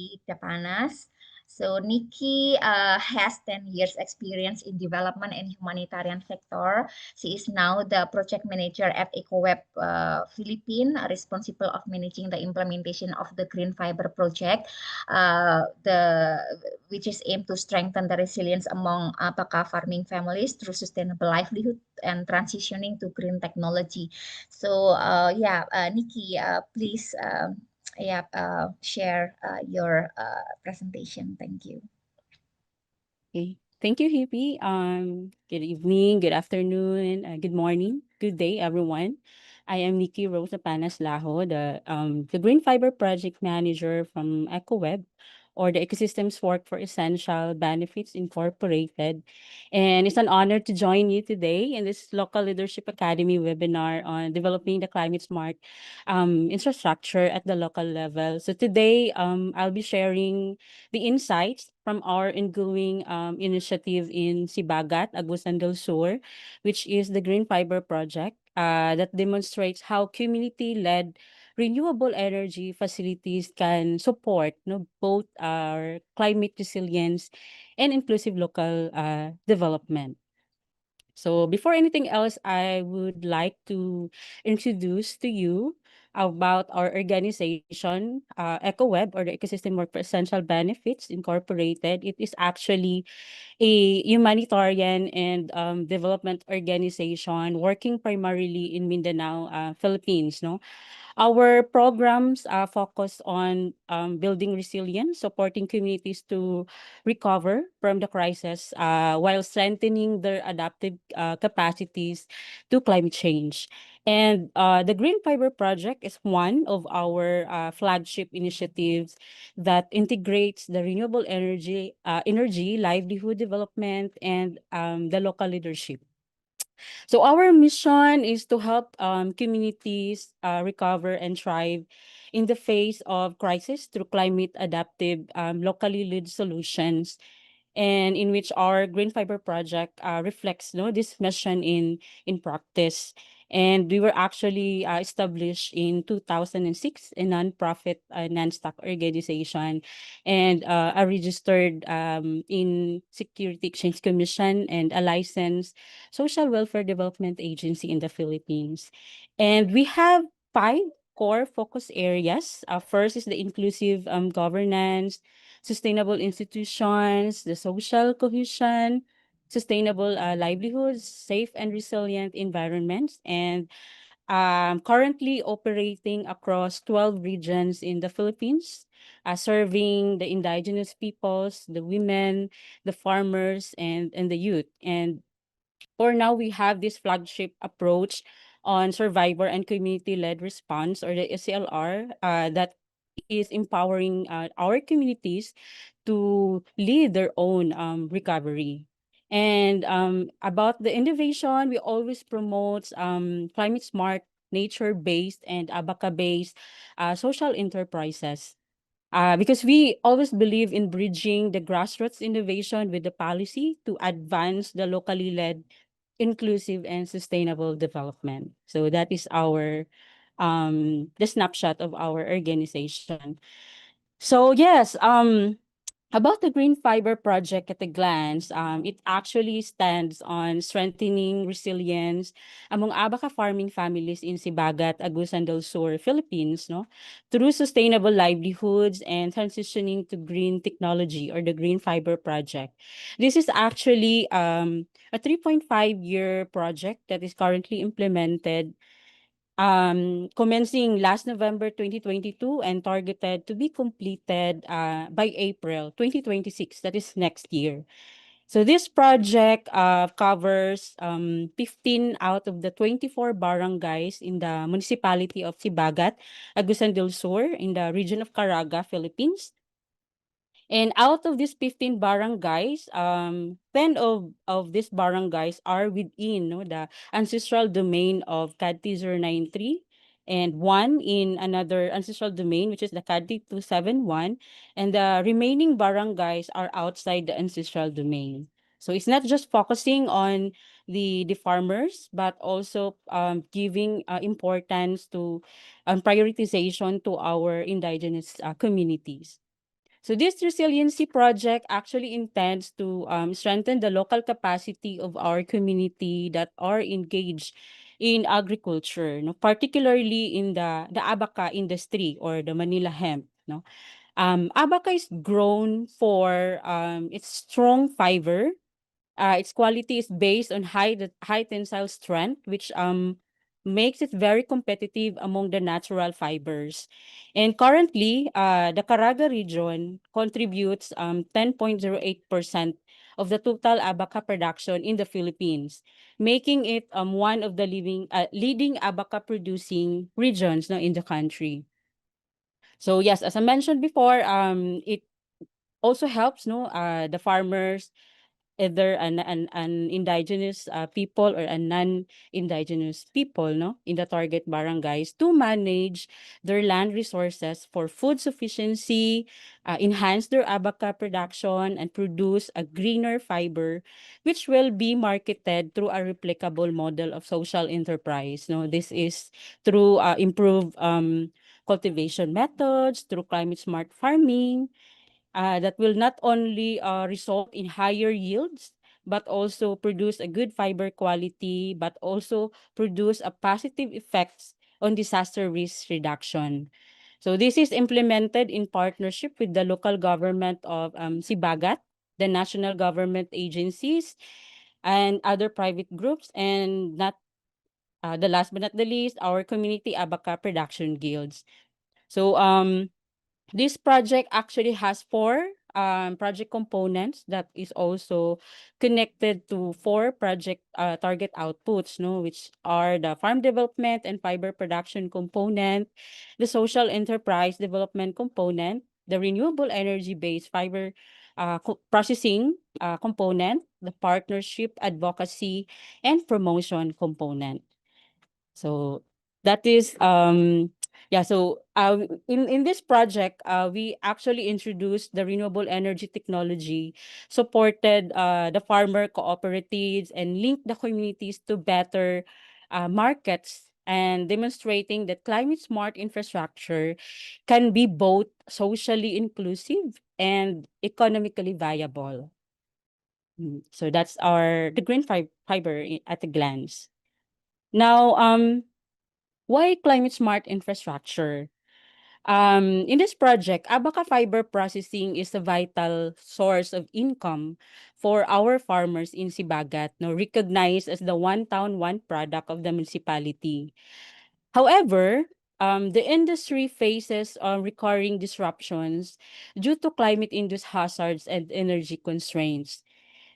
Nikki Dapanas. So Nikki has 10 years experience in development and humanitarian sector. She is now the project manager at ECOWEB Philippines, responsible of managing the implementation of the Green Fiber project, the which is aimed to strengthen the resilience among Apaka farming families through sustainable livelihood and transitioning to green technology. So Nikki, please share your presentation. Thank you. Okay. Thank you, Hippie. Good evening, good afternoon, good morning, good day, everyone. I am Nikki Rose Dapanas-Lajo, the Green Fiber Project Manager from ECOWEB, or the Ecosystems Work for Essential Benefits Incorporated. And it's an honor to join you today in this Local Leadership Academy webinar on developing the climate smart infrastructure at the local level. So today, I'll be sharing the insights from our ongoing initiative in Sibagat, Agusan del Sur, which is the Green Fiber Project that demonstrates how community-led renewable energy facilities can support both our climate resilience and inclusive local development. So before anything else, I would like to introduce to you about our organization, EcoWeb, or the Ecosystem Work for Essential Benefits Incorporated. It is actually a humanitarian and development organization working primarily in Mindanao, Philippines. No, our programs focus on building resilience, supporting communities to recover from the crisis while strengthening their adaptive capacities to climate change. And the Green Fiber Project is one of our flagship initiatives that integrates the renewable energy, livelihood development, and the local leadership. So our mission is to help communities recover and thrive in the face of crisis through climate adaptive, locally led solutions, and in which our Green Fiber project reflects this mission in practice. And we were actually established in 2006, a nonprofit, non-stock organization, and a registered in Security Exchange Commission and a licensed social welfare development agency in the Philippines. And we have 5 core focus areas. First is the inclusive governance, sustainable institutions, the social cohesion, sustainable livelihoods, safe and resilient environments, and currently operating across 12 regions in the Philippines, serving the indigenous peoples, the women, the farmers, and the youth. And for now, we have this flagship approach on survivor and community-led response, or the SLR, that is empowering our communities to lead their own recovery. And about the innovation, we always promote climate smart, nature-based, and abaca-based social enterprises. Because we always believe in bridging the grassroots innovation with the policy to advance the locally led, inclusive, and sustainable development. So that is our the snapshot of our organization. So yes, about the Green Fiber project at a glance, it actually stands on strengthening resilience among Abaca farming families in Sibagat, Agusan del Sur, Philippines, no, through sustainable livelihoods and transitioning to green technology, or the Green Fiber project. This is actually a 3.5-year project that is currently implemented, commencing last November 2022 and targeted to be completed by April 2026, that is next year. So this project covers 15 out of the 24 barangays in the municipality of Sibagat, Agusan del Sur, in the region of Caraga, Philippines. And out of these 15 barangays, 10 of these barangays are within the ancestral domain of CADTI 093, and one in another ancestral domain, which is the CADTI 271, and the remaining barangays are outside the ancestral domain. So it's not just focusing on the farmers, but also giving importance to prioritization to our indigenous communities. So this resiliency project actually intends to strengthen the local capacity of our community that are engaged in agriculture, no, particularly in the abaca industry or the Manila hemp. No, abaca is grown for its strong fiber. Its quality is based on high tensile strength, which makes it very competitive among the natural fibers. And currently, the Caraga region contributes 10.08% of the total abaca production in the Philippines, making it one of the leading abaca producing regions, no, in the country. So yes, as I mentioned before, it also helps, no, the farmers, either an indigenous people or a non-indigenous people, no, in the target barangays to manage their land resources for food sufficiency, enhance their abaca production, and produce a greener fiber, which will be marketed through a replicable model of social enterprise. No, this is through improved cultivation methods, through climate smart farming, that will not only result in higher yields, but also produce a good fiber quality, but also produce a positive effects on disaster risk reduction. So this is implemented in partnership with the local government of Sibagat, the national government agencies, and other private groups, and not the last but not the least, our community abaca production guilds. So this project actually has four project components that is also connected to four project target outputs, no, which are the farm development and fiber production component, the social enterprise development component, the renewable energy based fiber processing component, the partnership advocacy and promotion component. So that is yeah, so in this project we actually introduced the renewable energy technology, supported the farmer cooperatives and linked the communities to better markets, and demonstrating that climate smart infrastructure can be both socially inclusive and economically viable. So that's our the fiber at a glance. Now why climate smart infrastructure? In this project, abaca fiber processing is a vital source of income for our farmers in Sibagat, no, recognized as the one town, one product of the municipality. However, the industry faces recurring disruptions due to climate-induced hazards and energy constraints.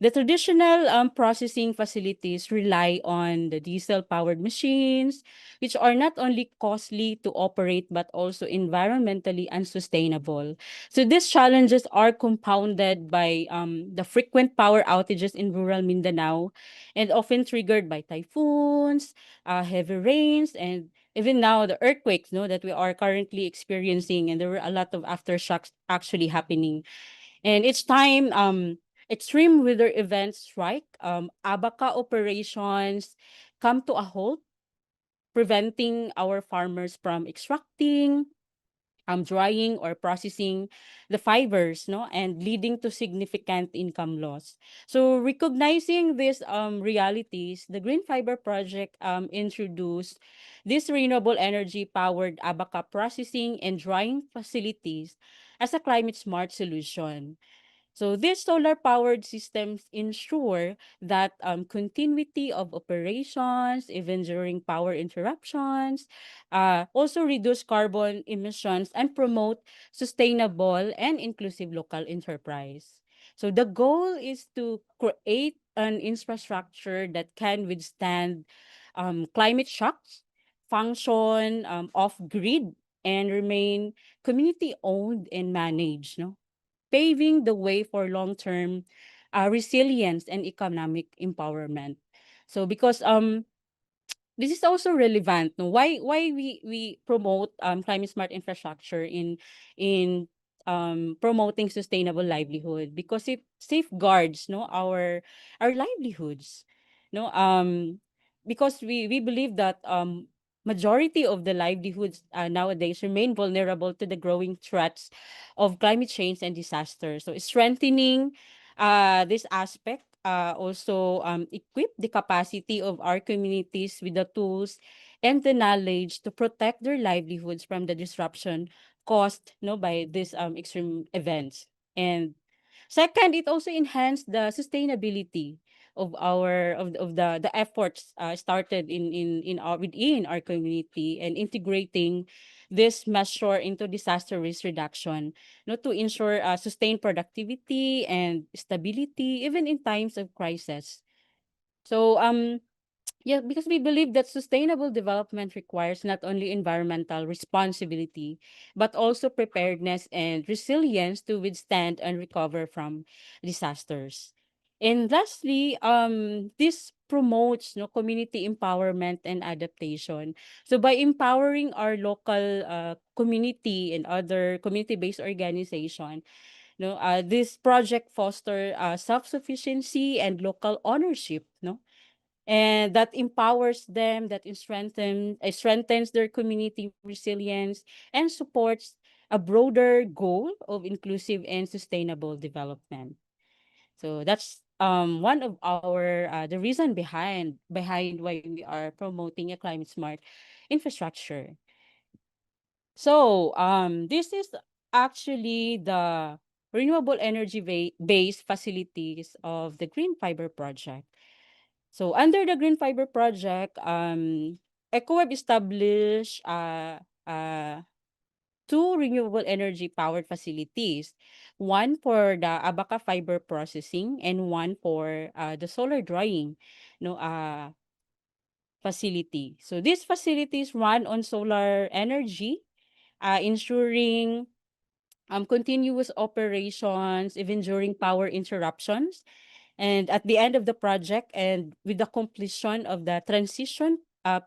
The traditional processing facilities rely on the diesel-powered machines, which are not only costly to operate but also environmentally unsustainable. So these challenges are compounded by the frequent power outages in rural Mindanao, and often triggered by typhoons, heavy rains, and even now the earthquakes, no, that we are currently experiencing, and there were a lot of aftershocks actually happening. And each time extreme weather events strike, abaca operations come to a halt, preventing our farmers from extracting, drying or processing the fibers, no, and leading to significant income loss. So recognizing these realities, the Green Fiber Project introduced this renewable energy powered abaca processing and drying facilities as a climate smart solution. So these solar-powered systems ensure that continuity of operations, even during power interruptions, also reduce carbon emissions and promote sustainable and inclusive local enterprise. So the goal is to create an infrastructure that can withstand climate shocks, function off-grid, and remain community-owned and managed, no? Paving the way for long-term resilience and economic empowerment. So because this is also relevant, no, why we promote climate smart infrastructure in promoting sustainable livelihood, because it safeguards, no, our livelihoods, no, because we believe that majority of the livelihoods nowadays remain vulnerable to the growing threats of climate change and disaster. So strengthening this aspect also equip the capacity of our communities with the tools and the knowledge to protect their livelihoods from the disruption caused by these extreme events. And second, it also enhanced the sustainability of the efforts started in our within our community, and integrating this measure into disaster risk reduction, to ensure sustained productivity and stability even in times of crisis. So yeah, because we believe that sustainable development requires not only environmental responsibility, but also preparedness and resilience to withstand and recover from disasters. And lastly, this promotes community empowerment and adaptation. So by empowering our local community and other community-based organization, this project foster self-sufficiency and local ownership, and that empowers them, that strengthens their community resilience and supports a broader goal of inclusive and sustainable development. So that's one of our the reason behind why we are promoting a climate smart infrastructure. So this is actually the renewable energy based facilities of the Green Fiber project. So under the Green Fiber project, ECOWEB established two renewable energy powered facilities, one for the abaca fiber processing and one for the solar drying, no, facility. So these facilities run on solar energy, ensuring continuous operations even during power interruptions. And at the end of the project and with the completion of the transition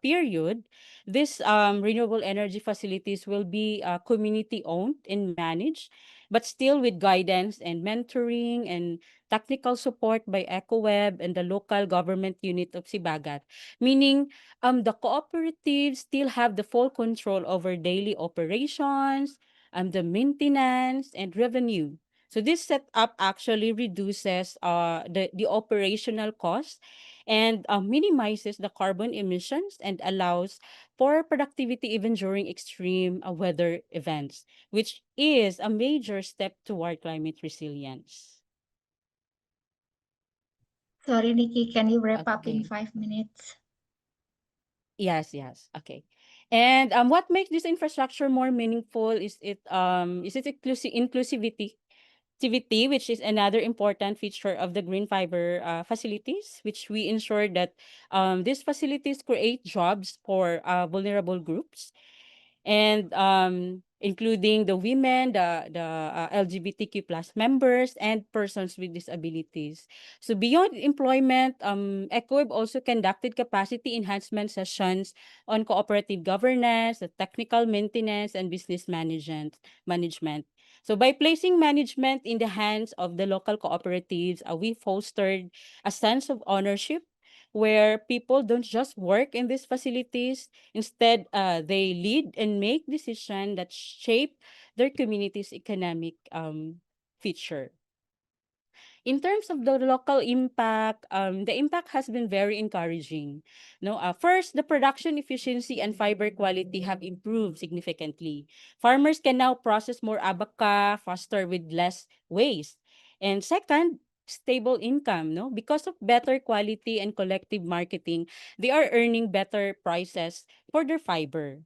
period, these renewable energy facilities will be community owned and managed, but still with guidance and mentoring and technical support by ECOWEB and the local government unit of Sibagat, meaning the cooperatives still have the full control over daily operations, the maintenance and revenue. So this setup actually reduces the operational cost and minimizes the carbon emissions and allows for productivity even during extreme weather events, which is a major step toward climate resilience. Sorry, Nikki, can you wrap up in Okay. 5 minutes? Yes, yes. Okay. And what makes this infrastructure more meaningful is its inclusivity activity, which is another important feature of the green fiber facilities, which we ensure that these facilities create jobs for vulnerable groups, and including the women, the LGBTQ plus members, and persons with disabilities. So beyond employment, ECOWEB also conducted capacity enhancement sessions on cooperative governance, the technical maintenance, and business management. So by placing management in the hands of the local cooperatives, we fostered a sense of ownership where people don't just work in these facilities. Instead, they lead and make decisions that shape their community's economic future. In terms of the local impact, the impact has been very encouraging. No, first, the production efficiency and fiber quality have improved significantly. Farmers can now process more abaca faster with less waste. And second, stable income. No, because of better quality and collective marketing, they are earning better prices for their fiber.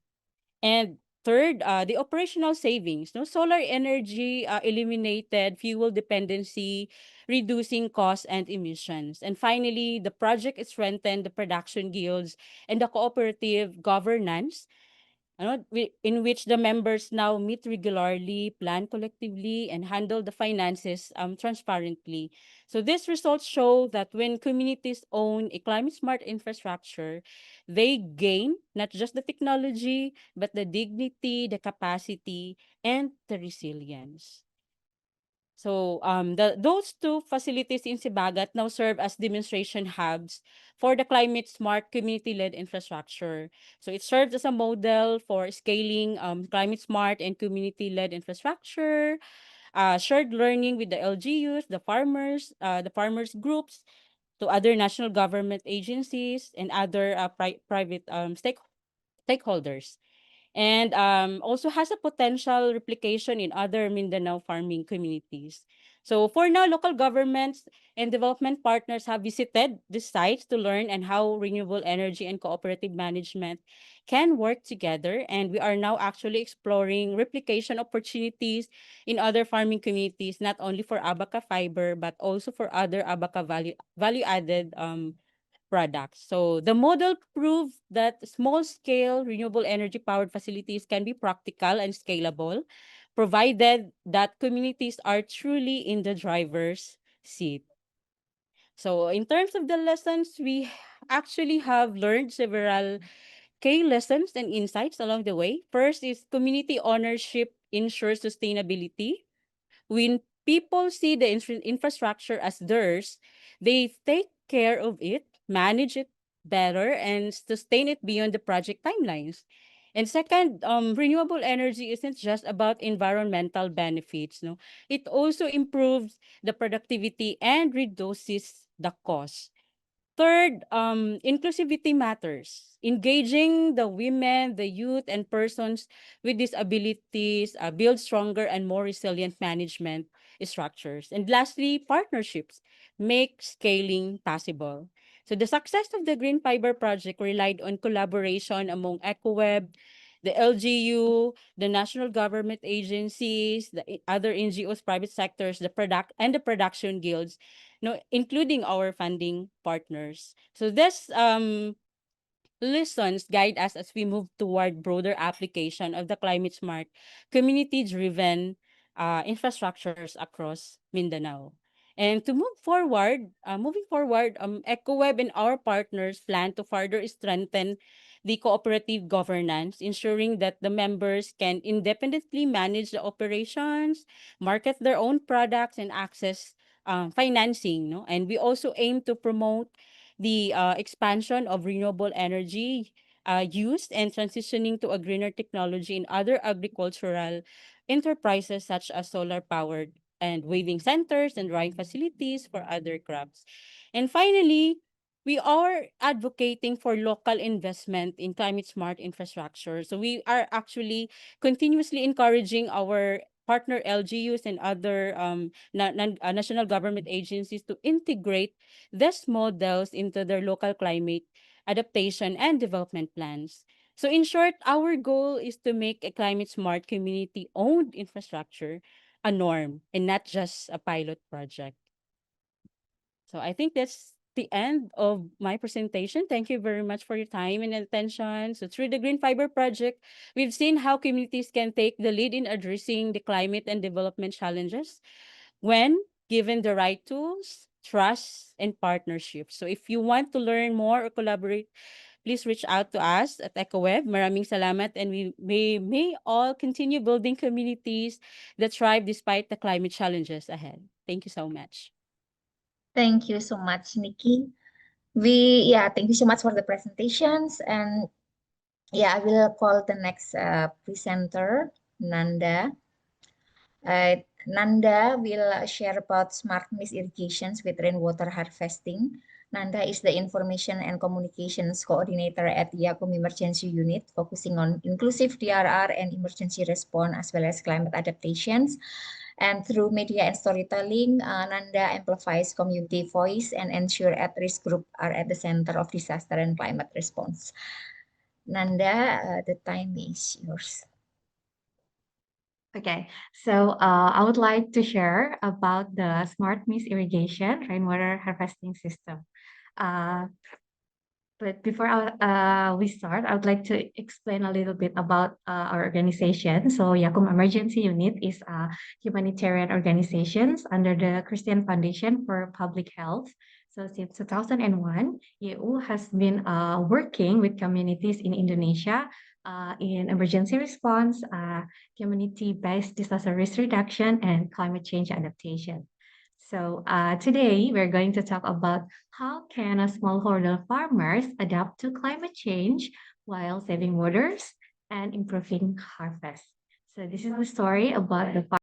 And third, the operational savings. No, solar energy eliminated fuel dependency, reducing costs and emissions. And finally, the project strengthened the production guilds and the cooperative governance, in which the members now meet regularly, plan collectively, and handle the finances transparently. So these results show that when communities own a climate smart infrastructure, they gain not just the technology, but the dignity, the capacity, and the resilience. So those two facilities in Sibagat now serve as demonstration hubs for the climate smart community-led infrastructure. So it serves as a model for scaling climate smart and community-led infrastructure, shared learning with the LGUs, the farmers groups, to other national government agencies and other private stakeholders, and also has a potential replication in other Mindanao farming communities. So for now, local governments and development partners have visited these sites to learn and how renewable energy and cooperative management can work together. And we are now actually exploring replication opportunities in other farming communities, not only for Abaca fiber, but also for other Abaca value added products. So the model proved that small-scale renewable energy-powered facilities can be practical and scalable, provided that communities are truly in the driver's seat. So in terms of the lessons, we actually have learned several key lessons and insights along the way. First is community ownership ensures sustainability. When people see the infrastructure as theirs, they take care of it, manage it better, and sustain it beyond the project timelines. And second, renewable energy isn't just about environmental benefits. No, it also improves the productivity and reduces the cost. Third, inclusivity matters. Engaging the women, the youth, and persons with disabilities build stronger and more resilient management structures. And lastly, partnerships make scaling possible. So the success of the Green Fiber project relied on collaboration among ECOWEB, the LGU, the national government agencies, the other NGOs, private sectors, the production guilds, no, including our funding partners. So this lessons guide us as we move toward broader application of the climate smart, community-driven infrastructures across Mindanao. And to moving forward, EcoWeb and our partners plan to further strengthen the cooperative governance, ensuring that the members can independently manage the operations, market their own products, and access financing. No? And we also aim to promote the expansion of renewable energy use and transitioning to a greener technology in other agricultural enterprises such as solar powered and waving centers and drying facilities for other crops. And finally, we are advocating for local investment in climate smart infrastructure. So we are actually continuously encouraging our partner LGUs and other national government agencies to integrate these models into their local climate adaptation and development plans. So in short, our goal is to make a climate smart community owned infrastructure a norm and not just a pilot project. So I think that's the end of my presentation. Thank you very much for your time and attention. So through the Green Fiber project, we've seen how communities can take the lead in addressing the climate and development challenges when given the right tools, trust, and partnerships. So if you want to learn more or collaborate, please reach out to us at EcoWeb. Maraming salamat, and we may all continue building communities that thrive despite the climate challenges ahead. Thank you so much. Thank you so much, Nikki. Thank you so much for the presentations. And yeah, I will call the next presenter, Nanda. Nanda will share about smart mist irrigations with rainwater harvesting. Nanda is the Information and Communications Coordinator at Yakum Emergency Unit, focusing on inclusive DRR and emergency response, as well as climate adaptations. And through media and storytelling, Nanda amplifies community voice and ensure at-risk group are at the center of disaster and climate response. Nanda, the time is yours. Okay, so I would like to share about the smart mist irrigation rainwater harvesting system. But before we start, I would like to explain a little bit about our organization. So Yakum Emergency Unit is a humanitarian organization under the Christian Foundation for Public Health. So since 2001, EU has been working with communities in Indonesia in emergency response, community-based disaster risk reduction, and climate change adaptation. So today we're going to talk about how can a smallholder farmers adapt to climate change while saving waters and improving harvest. So this is the story about the